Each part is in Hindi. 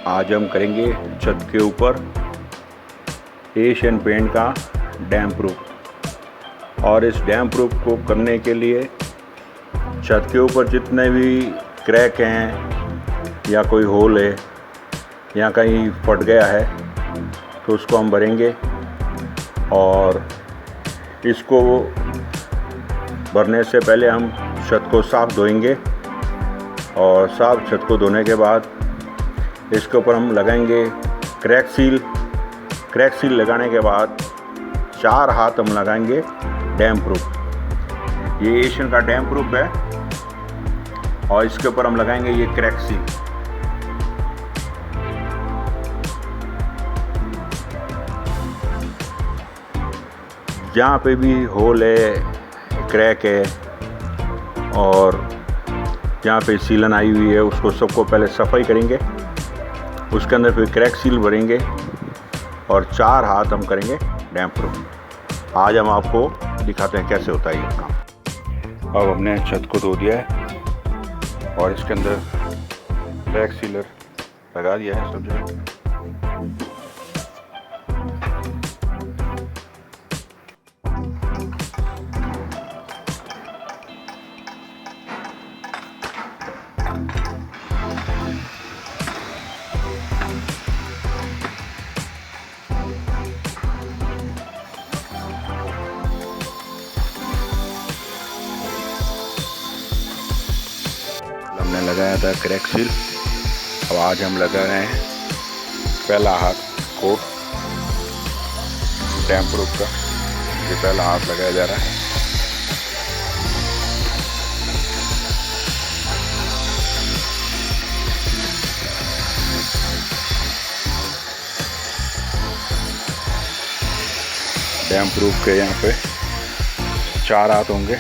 आज हम करेंगे छत के ऊपर एशियन पेंट का डैम प्रूफ। और इस डैम प्रूफ को करने के लिए छत के ऊपर जितने भी क्रैक हैं या कोई होल है या कहीं फट गया है तो उसको हम भरेंगे। और इसको भरने से पहले हम छत को साफ़ धोएंगे और साफ़ छत को धोने के बाद इसके ऊपर हम लगाएंगे क्रैक सील। क्रैक सील लगाने के बाद 4 हाथ हम लगाएंगे डैम प्रूफ। ये एशियन का डैम प्रूफ है और इसके ऊपर हम लगाएंगे ये क्रैक सील। जहाँ पे भी होल है, क्रैक है और जहाँ पे सीलन आई हुई है उसको सबको पहले सफाई करेंगे, उसके अंदर फिर क्रैक सील भरेंगे और 4 हाथ हम करेंगे डैम प्रूफ। आज हम आपको दिखाते हैं कैसे होता है ये काम। अब हमने छत को धो दिया है और इसके अंदर क्रैक सीलर लगा दिया है सब जगह। हमने लगाया था क्रैक सील। अब आज हम लगा रहे हैं पहला हाथ कोट डैम प्रूफ का। ये पहला हाथ लगाया जा रहा है। डैम प्रूफ के यहाँ पे 4 हाथ होंगे।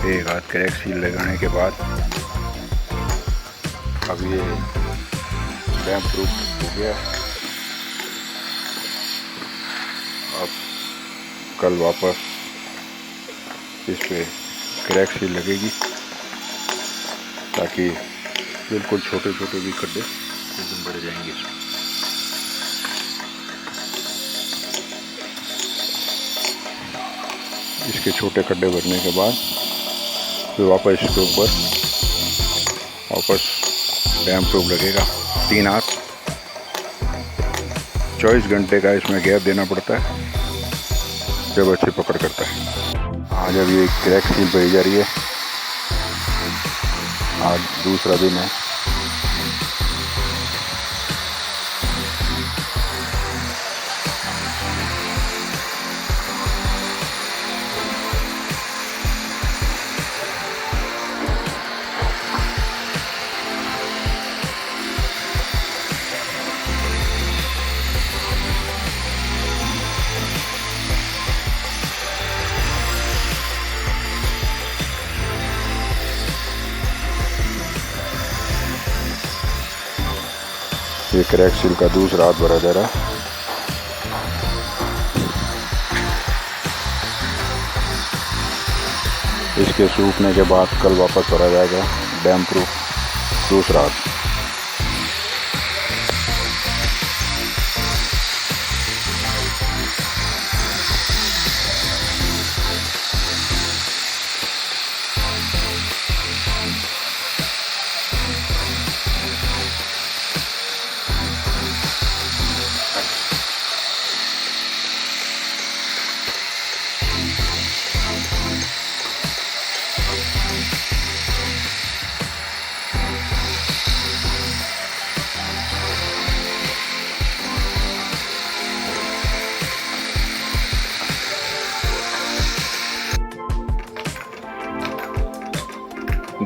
एक हाथ क्रैक सील लगाने के बाद अब ये डैम प्रूफ हो गया। अब कल वापस इस पे क्रैक सील लगेगी ताकि बिल्कुल छोटे छोटे भी खड्डे एकदम बढ़ जाएंगे इसमें। इसके छोटे खड्डे भरने के बाद फिर वापस इसके ऊपर वापस डैम प्रूफ लगेगा। 3 हाथ 24 घंटे का इसमें गैप देना पड़ता है जब अच्छी पकड़ करता है। आज अब ये क्रैक सील भरी जा रही है। आज दूसरा दिन है। ये क्रैक सील का दूसरा हाथ भरा जा रहा है। इसके सूखने के बाद कल वापस भरा जाएगा डैम प्रूफ दूसरा हाथ।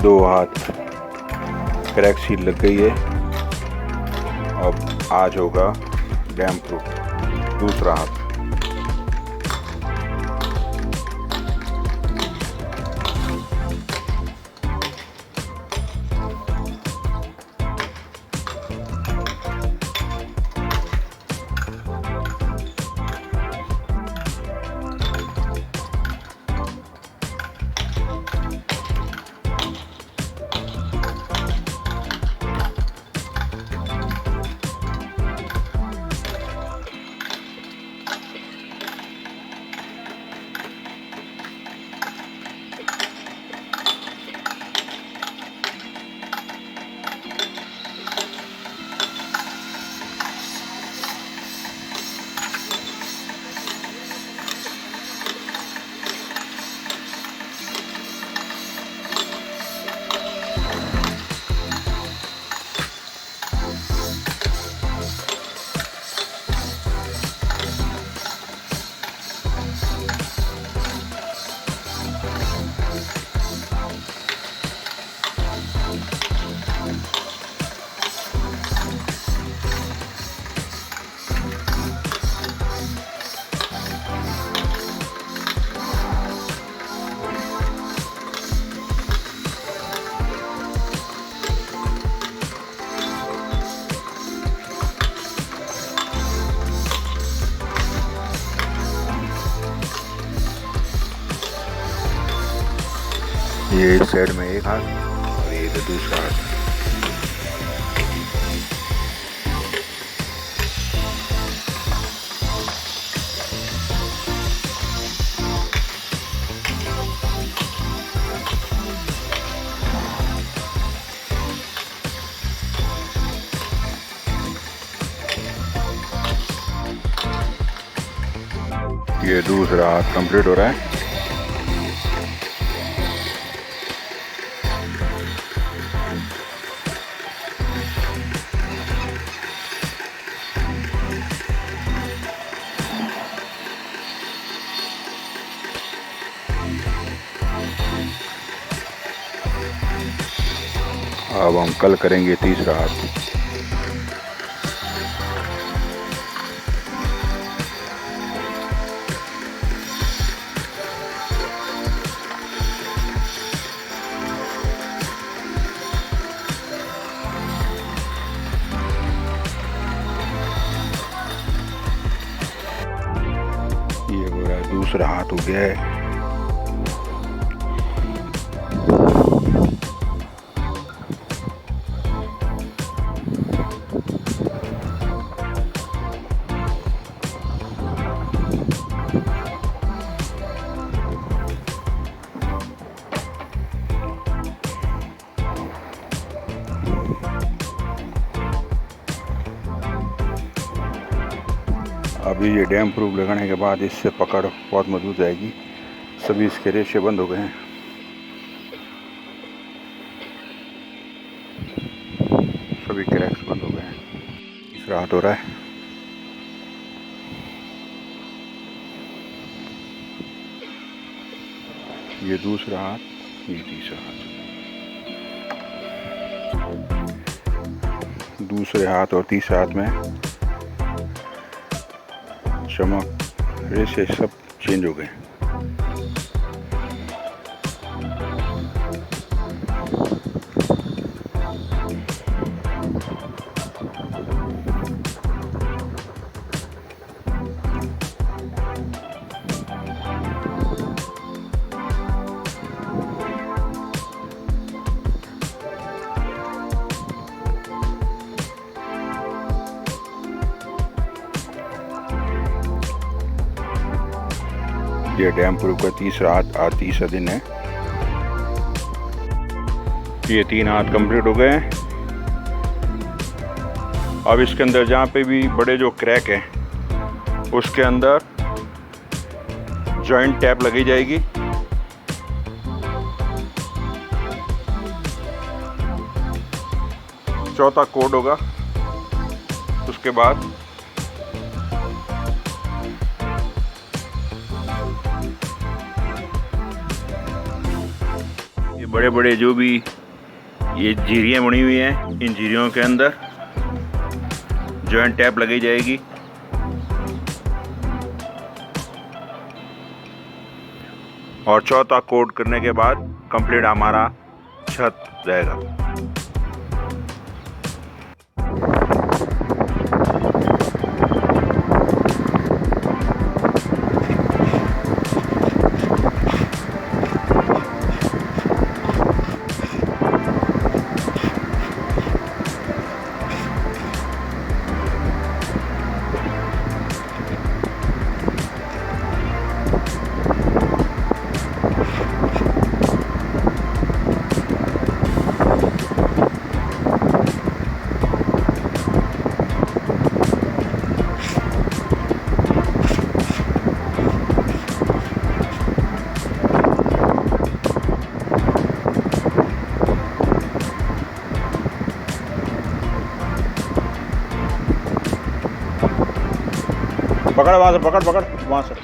दो हाथ क्रैक सील लग गई है। अब आज होगा डैम प्रूफ दूसरा हाथ। ये इस साइड में एक हाथ और ये तो दूसरा हाथ। ये दूसरा हाथ कंप्लीट हो रहा है। अब हम कल करेंगे तीसरा हाथ। ये पूरा दूसरा हाथ हो गया है। अभी ये डैम प्रूफ लगाने के बाद इससे पकड़ बहुत मजबूत आएगी। सभी इसके रेशे बंद हो गए हैं। सभी क्रैक्स बंद हो गए हैं। तीसरा हाथ हो रहा है। ये दूसरा हाथ, ये तीसरा हाथ। दूसरे हाथ और तीसरे हाथ में चमक, रेशे सब चेंज हो गए। ये डैम प्रूफ का तीसरा हाथ, आज तीसरा दिन है। ये 3 हाथ कंप्लीट हो गए हैं। अब इसके अंदर जहाँ पे भी बड़े जो क्रैक हैं उसके अंदर जॉइंट टैप लगी जाएगी। चौथा कोड होगा। उसके बाद बड़े बड़े जो भी ये जीरियाँ बनी हुई हैं, इन जीरियों के अंदर जॉइंट टैप लगी जाएगी। और चौथा कोड करने के बाद कंप्लीट हमारा छत रहेगा। पकड़ वहाँ से, पकड़ वहाँ से।